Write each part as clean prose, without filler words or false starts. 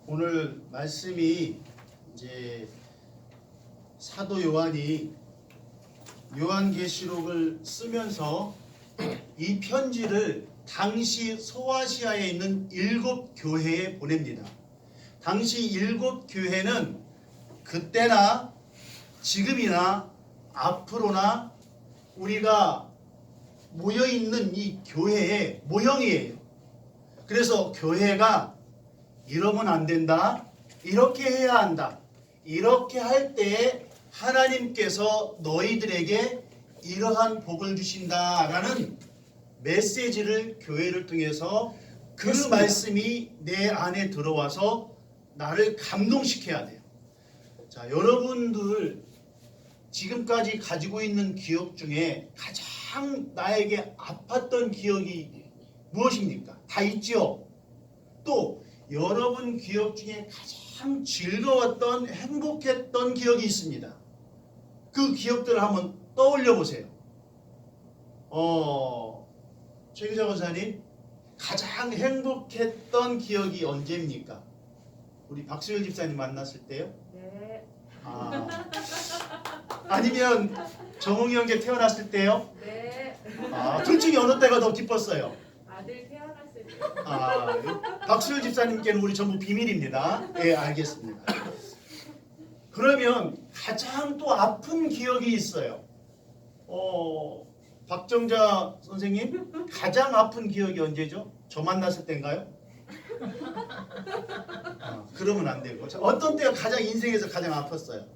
오늘 말씀이 이제 사도 요한이 요한계시록을 쓰면서 이 편지를 당시 소아시아에 있는 7교회에 보냅니다. 당시 7교회는 그때나 지금이나 앞으로나 우리가 모여있는 이 교회의 모형이에요. 그래서 교회가 이러면 안 된다, 이렇게 해야 한다, 이렇게 할 때에 하나님께서 너희들에게 이러한 복을 주신다라는 메시지를 교회를 통해서 그 말씀이 내 안에 들어와서 나를 감동시켜야 돼요. 자, 여러분들 지금까지 가지고 있는 기억 중에 가장 나에게 아팠던 기억이 무엇입니까? 다 있죠? 또 여러분 기억 중에 가장 즐거웠던, 행복했던 기억이 있습니다. 그 기억들을 한번 떠올려 보세요. 최기자 권사님, 가장 행복했던 기억이 언제입니까? 우리 박수열 집사님 만났을 때요? 네. 아니면 정웅이 형제 태어났을 때요? 네. 둘 중에 어느 때가 더 기뻤어요? 아들 태어났을 때. 박수열 집사님께는 우리 전부 비밀입니다. 네, 알겠습니다. 그러면 가장 또 아픈 기억이 있어요. 박정자 선생님, 가장 아픈 기억이 언제죠? 저 만났을 때인가요? 그러면 안 되고. 어떤 때가 가장 인생에서 가장 아팠어요?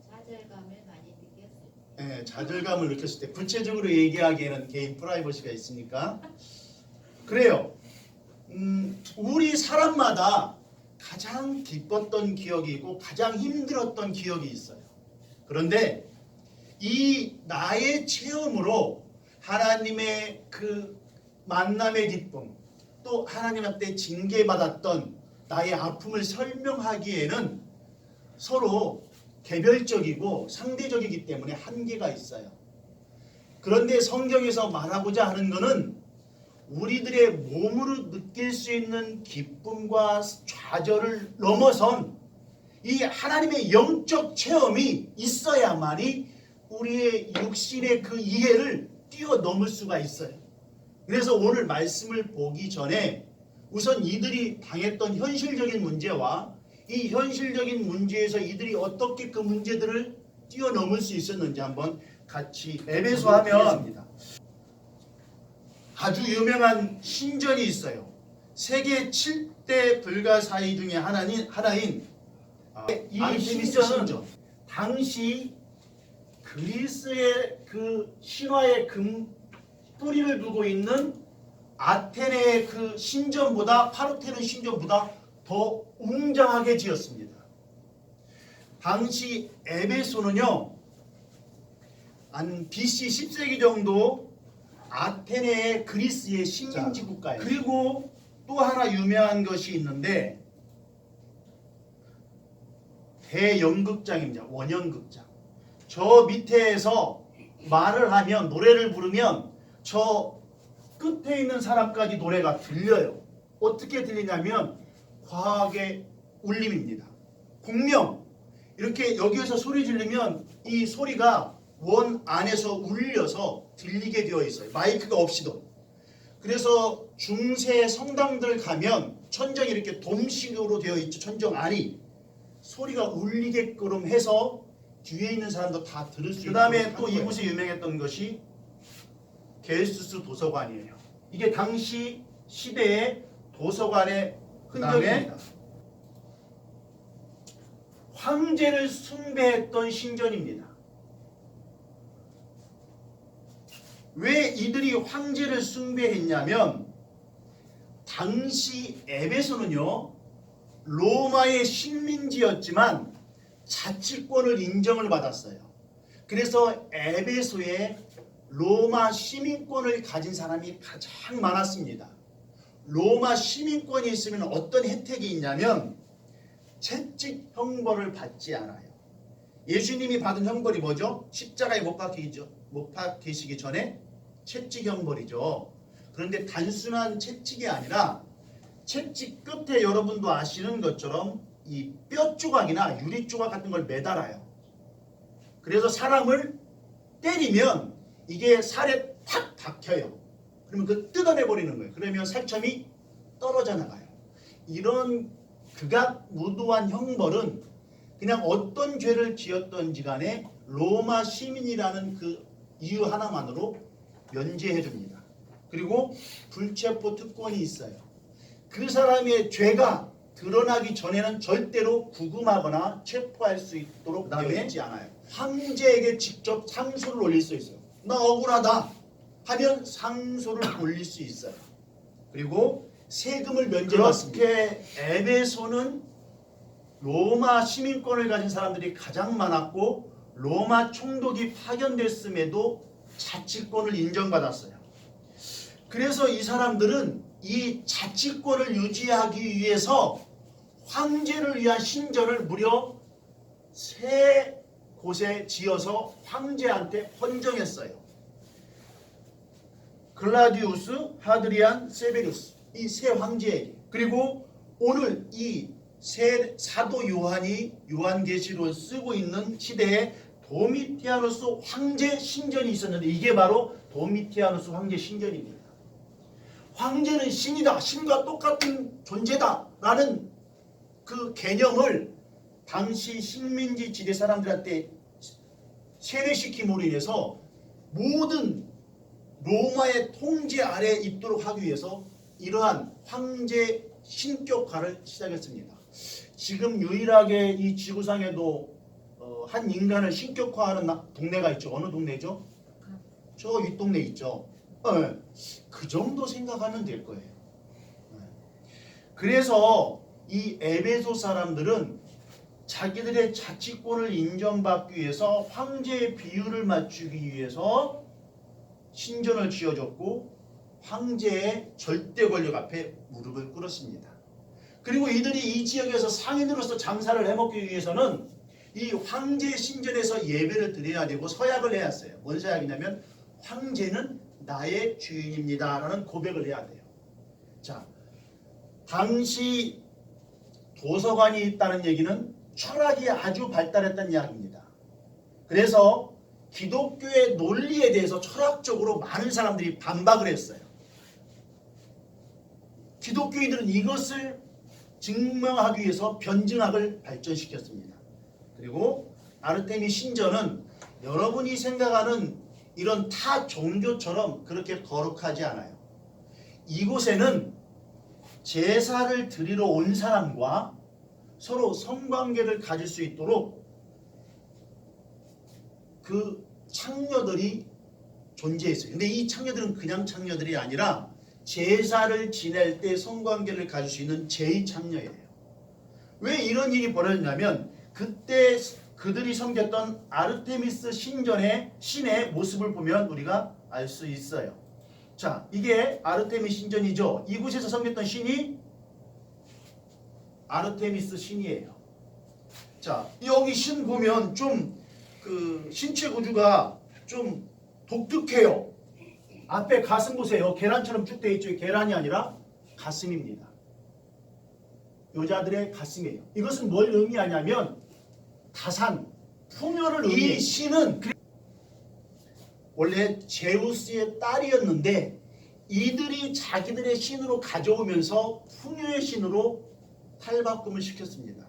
좌절감을 많이 느꼈을 때. 네, 좌절감을 느꼈을 때. 구체적으로 얘기하기에는 개인 프라이버시가 있으니까. 그래요. 우리 사람마다 가장 기뻤던 기억이 있고 가장 힘들었던 기억이 있어요. 그런데 이 나의 체험으로 하나님의 그 만남의 기쁨, 또 하나님한테 징계받았던 나의 아픔을 설명하기에는 서로 개별적이고 상대적이기 때문에 한계가 있어요. 그런데 성경에서 말하고자 하는 것은 우리들의 몸으로 느낄 수 있는 기쁨과 좌절을 넘어선 이 하나님의 영적 체험이 있어야만이 우리의 육신의 그 이해를 뛰어넘을 수가 있어요. 그래서 오늘 말씀을 보기 전에 우선 이들이 당했던 현실적인 문제와 이 현실적인 문제에서 이들이 어떻게 그 문제들을 뛰어넘을 수 있었는지 한번 같이 에베소 하면 아주 유명한 신전이 있어요. 세계 7대 불가사의 중에 하나인 이 신전은 당시 그리스의 그 신화의 뿌리를 두고 있는 아테네의 그 신전보다, 파르테논 신전보다 더 웅장하게 지었습니다. 당시 에베소는요, 한 BC 10세기 정도 아테네의 그리스의 식민지 국가예요. 그리고 또 하나 유명한 것이 있는데 대연극장입니다. 원연극장. 저 밑에서 말을 하면, 노래를 부르면 저 끝에 있는 사람까지 노래가 들려요. 어떻게 들리냐면 과학의 울림입니다. 공명. 이렇게 여기에서 소리 지르면 이 소리가 원 안에서 울려서 들리게 되어 있어요. 마이크가 없이도. 그래서 중세 성당들 가면 천정이 이렇게 돔식으로 되어 있죠. 천정 안이. 소리가 울리게끔 해서 뒤에 있는 사람도 다 들을 수 있고. 그 다음에 또 이곳에 유명했던 것이 겔수스 도서관이에요. 이게 당시 시대의 도서관의 흔적입니다. 황제를 숭배했던 신전입니다. 왜 이들이 황제를 숭배했냐면 당시 에베소는요, 로마의 식민지였지만 자치권을 인정을 받았어요. 그래서 에베소에 로마 시민권을 가진 사람이 가장 많았습니다. 로마 시민권이 있으면 어떤 혜택이 있냐면 채찍 형벌을 받지 않아요. 예수님이 받은 형벌이 뭐죠? 십자가에 못 박히시기 전에 채찍 형벌이죠. 그런데 단순한 채찍이 아니라 채찍 끝에 여러분도 아시는 것처럼 이 뼈 조각이나 유리 조각 같은 걸 매달아요. 그래서 사람을 때리면 이게 살에 탁 박혀요. 그러면 그 뜯어내 버리는 거예요. 그러면 살점이 떨어져 나가요. 이런 극악무도한 형벌은 그냥 어떤 죄를 지었던지 간에 로마 시민이라는 그 이유 하나만으로 면제해 줍니다. 그리고 불체포 특권이 있어요. 그 사람의 죄가 드러나기 전에는 절대로 구금하거나 체포할 수 있도록 되어 있지 않아요. 황제에게 직접 상소를 올릴 수 있어요. 나 억울하다 하면 상소를 올릴 수 있어요. 그리고 세금을 면제받습니다. 그렇게 에베소는 로마 시민권을 가진 사람들이 가장 많았고 로마 총독이 파견됐음에도 자치권을 인정받았어요. 그래서 이 사람들은 이 자치권을 유지하기 위해서 황제를 위한 신전을 무려 3곳에 지어서 황제한테 헌정했어요. 글라디우스, 하드리안, 세베루스 이 3 황제에게. 그리고 오늘 이 사도 요한이 요한계시록을 쓰고 있는 시대에 도미티아누스 황제 신전이 있었는데 이게 바로 도미티아누스 황제 신전입니다. 황제는 신이다, 신과 똑같은 존재다 라는 그 개념을 당시 식민지 지대 사람들한테 세뇌시킴으로 인해서 모든 로마의 통제 아래에 있도록 하기 위해서 이러한 황제 신격화를 시작했습니다. 지금 유일하게 이 지구상에도 한 인간을 신격화하는 동네가 있죠. 어느 동네죠? 저 윗동네 있죠. 그 정도 생각하면 될 거예요. 그래서 이 에베소 사람들은 자기들의 자치권을 인정받기 위해서 황제의 비율을 맞추기 위해서 신전을 지어줬고 황제의 절대 권력 앞에 무릎을 꿇었습니다. 그리고 이들이 이 지역에서 상인으로서 장사를 해먹기 위해서는 이 황제 신전에서 예배를 드려야 되고 서약을 해야 했어요. 뭔 서약이냐면 황제는 나의 주인입니다 라는 고백을 해야 돼요. 자, 당시 도서관이 있다는 얘기는 철학이 아주 발달했다는 이야기입니다. 그래서 기독교의 논리에 대해서 철학적으로 많은 사람들이 반박을 했어요. 기독교인들은 이것을 증명하기 위해서 변증학을 발전시켰습니다. 그리고 아르테미 신전은 여러분이 생각하는 이런 타 종교처럼 그렇게 거룩하지 않아요. 이곳에는 제사를 드리러 온 사람과 서로 성관계를 가질 수 있도록 그 창녀들이 존재했어요. 근데 이 창녀들은 그냥 창녀들이 아니라 제사를 지낼 때 성관계를 가질 수 있는 제2창녀예요. 왜 이런 일이 벌어졌냐면 그때 그들이 섬겼던 아르테미스 신전의 신의 모습을 보면 우리가 알 수 있어요. 자, 이게 아르테미스 신전이죠. 이곳에서 섬겼던 신이 아르테미스 신이에요. 자, 여기 신 보면 좀 그 신체 구조가 좀 독특해요. 앞에 가슴 보세요. 계란처럼 쭉 돼 있죠. 계란이 아니라 가슴입니다. 여자들의 가슴이에요. 이것은 뭘 의미하냐면 다산, 풍요를 의미해요. 이 신은 원래 제우스의 딸이었는데 이들이 자기들의 신으로 가져오면서 풍요의 신으로 탈바꿈을 시켰습니다.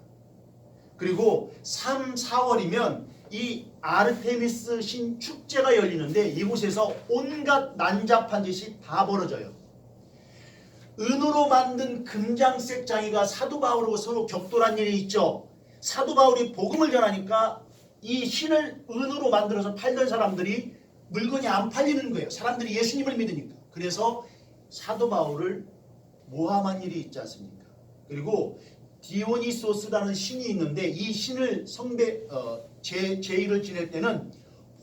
그리고 3, 4월이면 이 아르테미스 신 축제가 열리는데 이곳에서 온갖 난잡한 짓이 다 벌어져요. 은으로 만든 금장색 장이가 사도 바울하고 서로 격돌한 일이 있죠. 사도 바울이 복음을 전하니까 이 신을 은으로 만들어서 팔던 사람들이 물건이 안 팔리는 거예요. 사람들이 예수님을 믿으니까. 그래서 사도 바울을 모함한 일이 있지 않습니까? 그리고 디오니소스라는 신이 있는데 이 신을 제의를 지낼 때는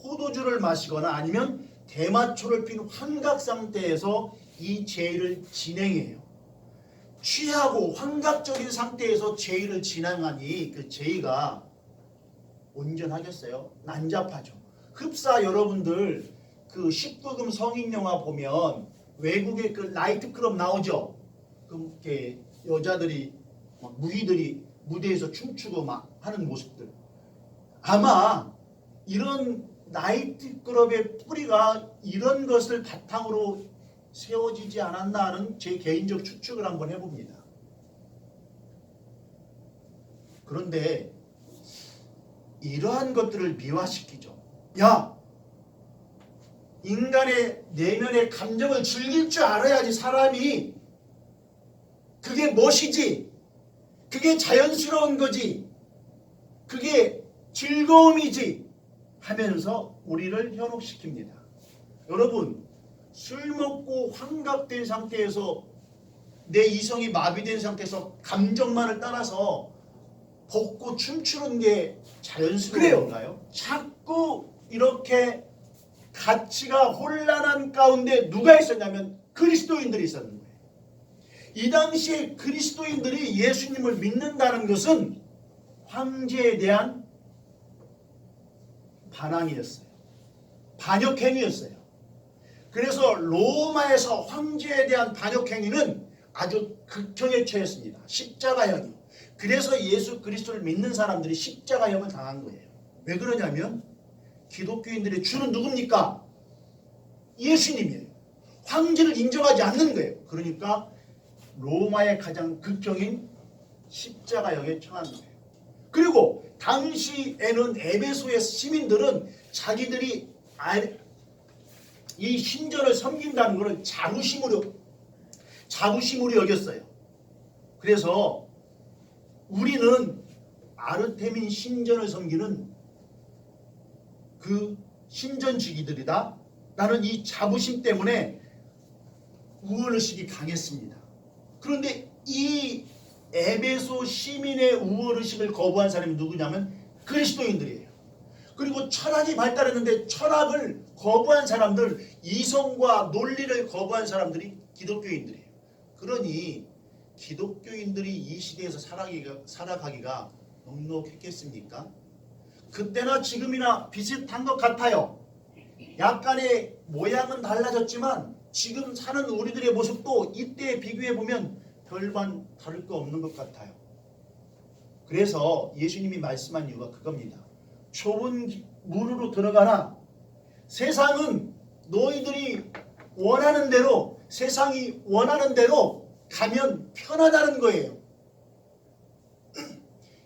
포도주를 마시거나 아니면 대마초를 핀 환각 상태에서 이 제의를 진행해요. 취하고 환각적인 상태에서 제의를 진행하니 그 제의가 온전하겠어요? 난잡하죠. 흡사 여러분들 그 19금 성인 영화 보면 외국의 그 나이트클럽 나오죠? 이렇게 여자들이 막 무희들이 무대에서 춤추고 막 하는 모습들, 아마 이런 나이트클럽의 뿌리가 이런 것을 바탕으로 세워지지 않았나 하는 제 개인적 추측을 한번 해봅니다. 그런데 이러한 것들을 미화시키죠. 야, 인간의 내면의 감정을 즐길 줄 알아야지 사람이 그게 멋이지, 그게 자연스러운 거지, 그게 즐거움이지 하면서 우리를 현혹시킵니다. 여러분, 술 먹고 환각된 상태에서 내 이성이 마비된 상태에서 감정만을 따라서 벗고 춤추는 게 자연스러운 건가요? 자꾸 이렇게 가치가 혼란한 가운데 누가 있었냐면 그리스도인들이 있었는 거예요. 이 당시에 그리스도인들이 예수님을 믿는다는 것은 황제에 대한 반항이었어요. 반역행위였어요. 그래서 로마에서 황제에 대한 반역행위는 아주 극형에 처했습니다. 십자가형이요. 그래서 예수 그리스도를 믿는 사람들이 십자가형을 당한 거예요. 왜 그러냐면 기독교인들의 주는 누굽니까? 예수님이에요. 황제를 인정하지 않는 거예요. 그러니까 로마의 가장 극형인 십자가형에 처한 거예요. 그리고 당시에는 에베소의 시민들은 자기들이 이 신전을 섬긴다는 것을 자부심으로 여겼어요. 그래서 우리는 아르테민 신전을 섬기는 그 신전지기들이다 라는 이 자부심 때문에 우월의식이 강했습니다. 그런데 이 에베소 시민의 우월의식을 거부한 사람이 누구냐면 그리스도인들이에요. 그리고 철학이 발달했는데 철학을 거부한 사람들, 이성과 논리를 거부한 사람들이 기독교인들이에요. 그러니 기독교인들이 이 시대에서 살아가기가 넉넉했겠습니까? 그때나 지금이나 비슷한 것 같아요. 약간의 모양은 달라졌지만 지금 사는 우리들의 모습도 이때에 비교해보면 별반 다를 거 없는 것 같아요. 그래서 예수님이 말씀한 이유가 그겁니다. 좁은 문으로 들어가라. 세상은 너희들이 원하는 대로, 세상이 원하는 대로 가면 편하다는 거예요.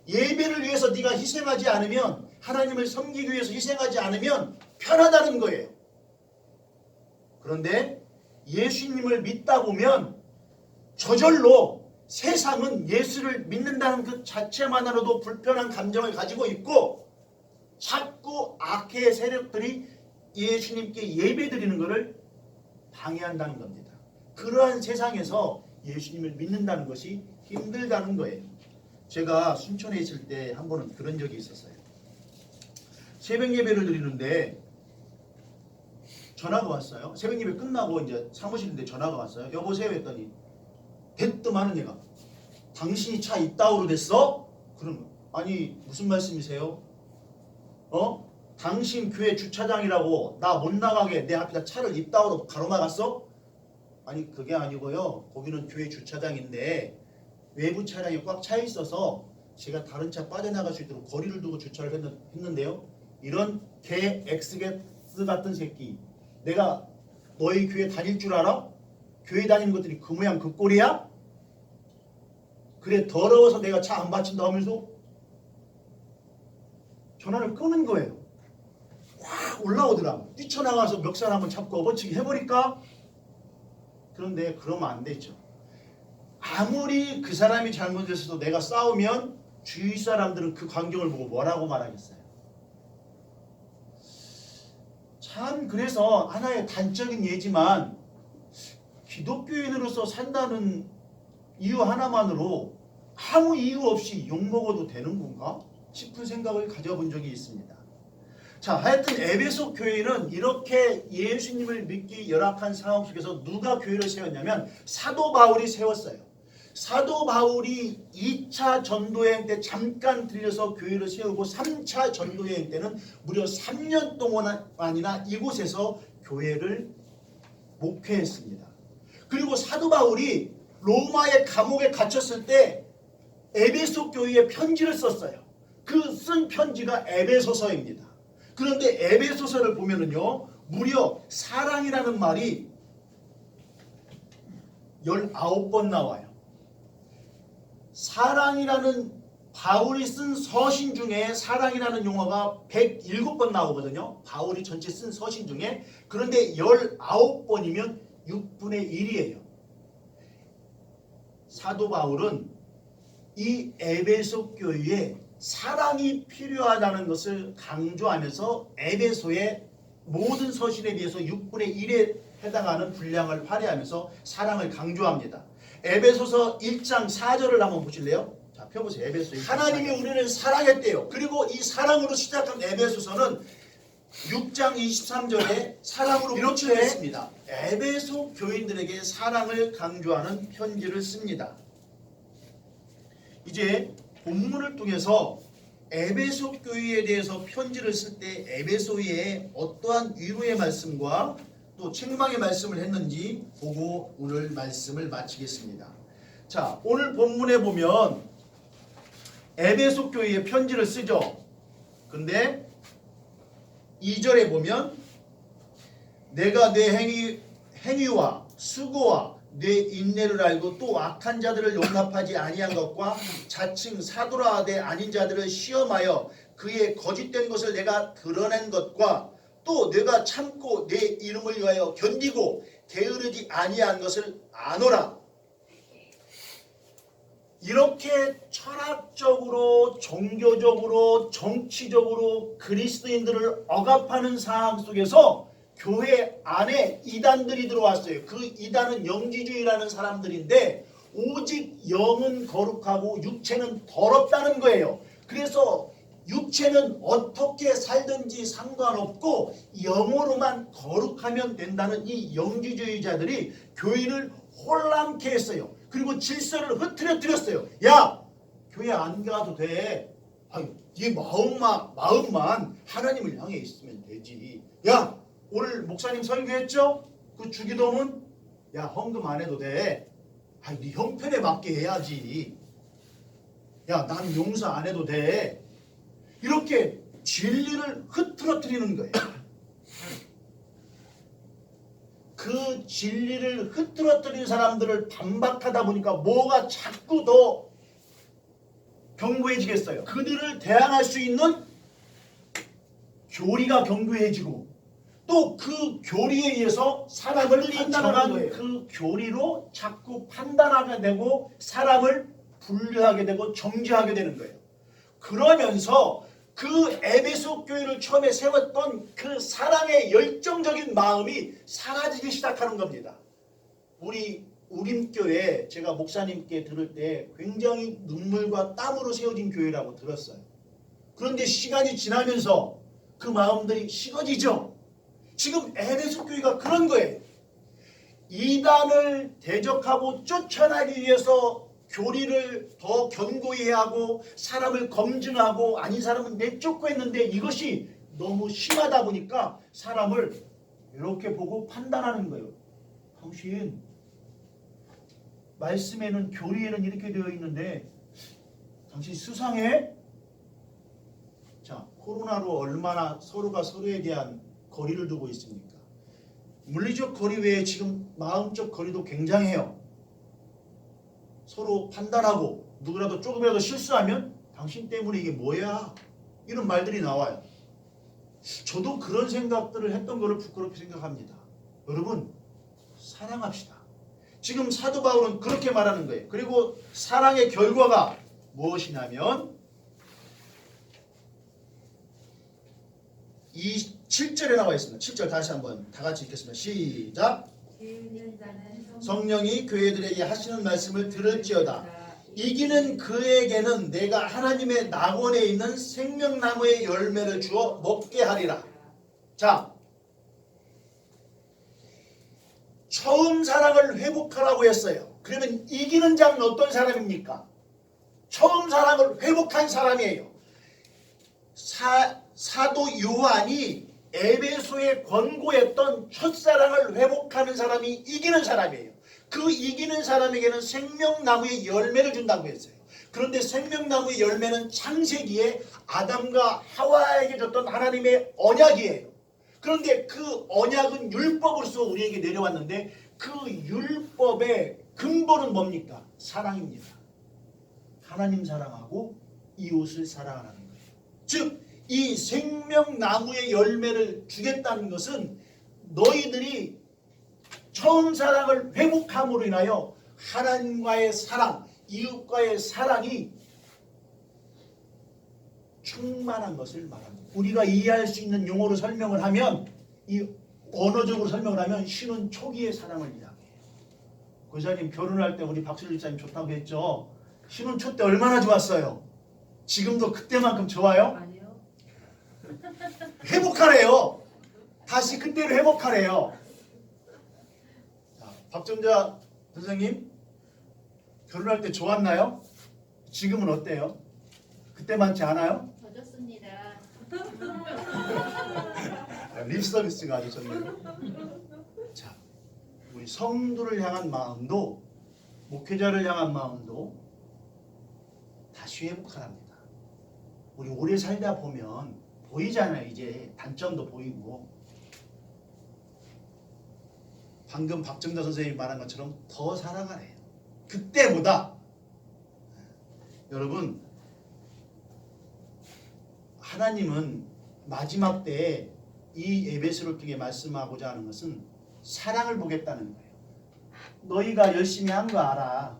예배를 위해서 네가 희생하지 않으면, 하나님을 섬기기 위해서 희생하지 않으면 편하다는 거예요. 그런데 예수님을 믿다 보면 저절로 세상은 예수를 믿는다는 그 자체만으로도 불편한 감정을 가지고 있고 자꾸 악의 세력들이 예수님께 예배드리는 것을 방해한다는 겁니다. 그러한 세상에서 예수님을 믿는다는 것이 힘들다는 거예요. 제가 순천에 있을 때 한 번은 그런 적이 있었어요. 새벽 예배를 드리는데 전화가 왔어요. 새벽 예배 끝나고 이제 사무실인데 전화가 왔어요. 여보세요 했더니 대뜸하는 얘가 당신이 차 이따오로 됐어? 그런 거. 아니 무슨 말씀이세요? 당신 교회 주차장이라고 나 못 나가게 내 앞에다 차를 이따오로 가로막았어? 아니 그게 아니고요. 거기는 교회 주차장인데 외부 차량이 꽉 차 있어서 제가 다른 차 빠져나갈 수 있도록 거리를 두고 주차를 했는데요. 이런 개 엑스게스 같은 새끼, 내가 너희 교회 다닐 줄 알아? 교회 다니는 것들이 그 모양 그 꼴이야? 그래 더러워서 내가 차 안 받친다 하면서 전화를 끄는 거예요. 확 올라오더라. 뛰쳐나가서 멱살 한번 잡고 업어치기 해버릴까? 그런데 그러면 안 되죠. 아무리 그 사람이 잘못했어도 내가 싸우면 주위 사람들은 그 광경을 보고 뭐라고 말하겠어요. 참 그래서 하나의 단적인 예지만 기독교인으로서 산다는 이유 하나만으로 아무 이유 없이 욕먹어도 되는 건가 싶은 생각을 가져본 적이 있습니다. 자, 하여튼 에베소 교회는 이렇게 예수님을 믿기 열악한 상황 속에서 누가 교회를 세웠냐면 사도 바울이 세웠어요. 사도 바울이 2차 전도여행 때 잠깐 들려서 교회를 세우고 3차 전도여행 때는 무려 3년 동안이나 이곳에서 교회를 목회했습니다. 그리고 사도 바울이 로마의 감옥에 갇혔을 때 에베소 교회에 편지를 썼어요. 그 쓴 편지가 에베소서입니다. 그런데 에베소서를 보면은요, 무려 사랑이라는 말이 19번 나와요. 사랑이라는 바울이 쓴 서신 중에 사랑이라는 용어가 107번 나오거든요. 바울이 전체 쓴 서신 중에. 그런데 19번이면 6분의 1이에요. 사도 바울은 이 에베소 교회에 사랑이 필요하다는 것을 강조하면서 에베소의 모든 서신에 비해서 6분의 1에 해당하는 분량을 할애하면서 사랑을 강조합니다. 에베소서 1장 4절을 한번 보실래요? 자, 펴보세요. 에베소 1장 하나님이 우리를 사랑했대요. 그리고 이 사랑으로 시작한 에베소서는 6장 23절에 사랑으로 이렇게 했습니다. 에베소 교인들에게 사랑을 강조하는 편지를 씁니다. 이제 본문을 통해서 에베소 교회에 대해서 편지를 쓸 때 에베소에 어떠한 위로의 말씀과 또 책망의 말씀을 했는지 보고 오늘 말씀을 마치겠습니다. 자, 오늘 본문에 보면 에베소 교회에 편지를 쓰죠. 근데 2절에 보면 내가 내 행위와 수고와 내 인내를 알고 또 악한 자들을 용납하지 아니한 것과 자칭 사도라 하되 아닌 자들을 시험하여 그의 거짓된 것을 내가 드러낸 것과 또 내가 참고 내 이름을 위하여 견디고 게으르지 아니한 것을 아노라. 이렇게 철학적으로 종교적으로 정치적으로 그리스도인들을 억압하는 상황 속에서 교회 안에 이단들이 들어왔어요. 그 이단은 영지주의라는 사람들인데 오직 영은 거룩하고 육체는 더럽다는 거예요. 그래서 육체는 어떻게 살든지 상관없고 영으로만 거룩하면 된다는 이 영지주의자들이 교회를 혼란케 했어요. 그리고 질서를 흐트러뜨렸어요. 야, 교회 안 가도 돼. 아유, 네 마음만 하나님을 향해 있으면 되지. 야, 오늘 목사님 설교했죠? 그 주기도문? 야, 헌금 안 해도 돼. 아니, 네 형편에 맞게 해야지. 야, 난 용서 안 해도 돼. 이렇게 진리를 흐트러뜨리는 거예요. 그 진리를 흐트러뜨린 사람들을 반박하다 보니까 뭐가 자꾸 더 견고해지겠어요. 그들을 대항할 수 있는 교리가 견고해지고 또 그 교리에 의해서 사람을 판단하는 거예요. 그 교리로 자꾸 판단하게 되고 사람을 분류하게 되고 정죄하게 되는 거예요. 그러면서 그 에베소 교회를 처음에 세웠던 그 사랑의 열정적인 마음이 사라지기 시작하는 겁니다. 우리 우림교회 제가 목사님께 들을 때 굉장히 눈물과 땀으로 세워진 교회라고 들었어요. 그런데 시간이 지나면서 그 마음들이 식어지죠. 지금 에베소 교회가 그런 거예요. 이단을 대적하고 쫓아나기 위해서 교리를 더 견고히 하고 사람을 검증하고 아닌 사람은 내쫓고 했는데 이것이 너무 심하다 보니까 사람을 이렇게 보고 판단하는 거예요. 당신 말씀에는 교리에는 이렇게 되어 있는데 당신 수상해? 자, 코로나로 얼마나 서로가 서로에 대한 거리를 두고 있습니까? 물리적 거리 외에 지금 마음적 거리도 굉장해요. 서로 판단하고 누구라도 조금이라도 실수하면 당신 때문에 이게 뭐야? 이런 말들이 나와요. 저도 그런 생각들을 했던 거를 부끄럽게 생각합니다. 여러분, 사랑합시다. 지금 사도 바울은 그렇게 말하는 거예요. 그리고 사랑의 결과가 무엇이냐면 이 7절에 나와 있습니다. 7절 다시 한번 다 같이 읽겠습니다. 시작. 성령이 교회들에게 하시는 말씀을 들을지어다. 이기는 그에게는 내가 하나님의 낙원에 있는 생명나무의 열매를 주어 먹게 하리라. 자, 처음 사랑을 회복하라고 했어요. 그러면 이기는 자는 어떤 사람입니까? 처음 사랑을 회복한 사람이에요. 사도 요한이 에베소에 권고했던 첫사랑을 회복하는 사람이 이기는 사람이에요. 그 이기는 사람에게는 생명나무의 열매를 준다고 했어요. 그런데 생명나무의 열매는 창세기에 아담과 하와에게 줬던 하나님의 언약이에요. 그런데 그 언약은 율법으로서 우리에게 내려왔는데 그 율법의 근본은 뭡니까? 사랑입니다. 하나님 사랑하고 이웃을 사랑하는 거예요. 즉 이 생명나무의 열매를 주겠다는 것은 너희들이 처음 사랑을 회복함으로 인하여 하나님과의 사랑, 이웃과의 사랑이 충만한 것을 말합니다. 우리가 이해할 수 있는 용어로 설명을 하면, 이 언어적으로 설명을 하면 신혼 초기의 사랑을 이야기해요. 고사님 결혼할 때 우리 박수일 집사님 좋다고 했죠. 신혼 초 때 얼마나 좋았어요. 지금도 그때만큼 좋아요? 아니요. 회복하래요. 다시 그때를 회복하래요. 자, 박정자 선생님 결혼할 때 좋았나요? 지금은 어때요? 그때만치 않아요? 더 좋습니다. 립 서비스가 아주 좋네요. 자, 우리 성도를 향한 마음도 목회자를 향한 마음도 다시 회복하랍니다. 우리 오래 살다 보면 보이잖아요. 이제 단점도 보이고. 방금 박정자 선생님이 말한 것처럼 더 사랑하래요. 그때보다. 여러분, 하나님은 마지막 때에 이 에베소를 통해 말씀하고자 하는 것은 사랑을 보겠다는 거예요. 너희가 열심히 한 거 알아.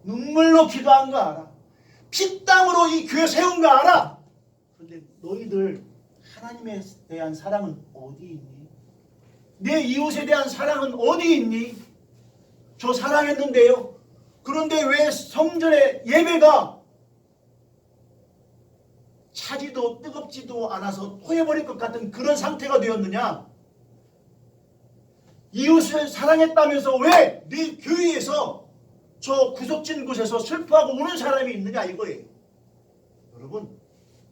눈물로 기도한 거 알아. 피땀으로 이 교회 세운 거 알아. 그런데 너희들 하나님에 대한 사랑은 어디 있니? 내 이웃에 대한 사랑은 어디 있니? 저 사랑했는데요. 그런데 왜 성전의 예배가 차지도 뜨겁지도 않아서 토해버릴 것 같은 그런 상태가 되었느냐? 이웃을 사랑했다면서 왜 네 교회에서 저 구석진 곳에서 슬퍼하고 우는 사람이 있느냐 이거예요. 여러분,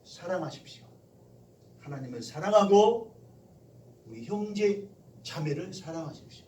사랑하십시오. 하나님을 사랑하고 우리 형제 자매를 사랑하십시오.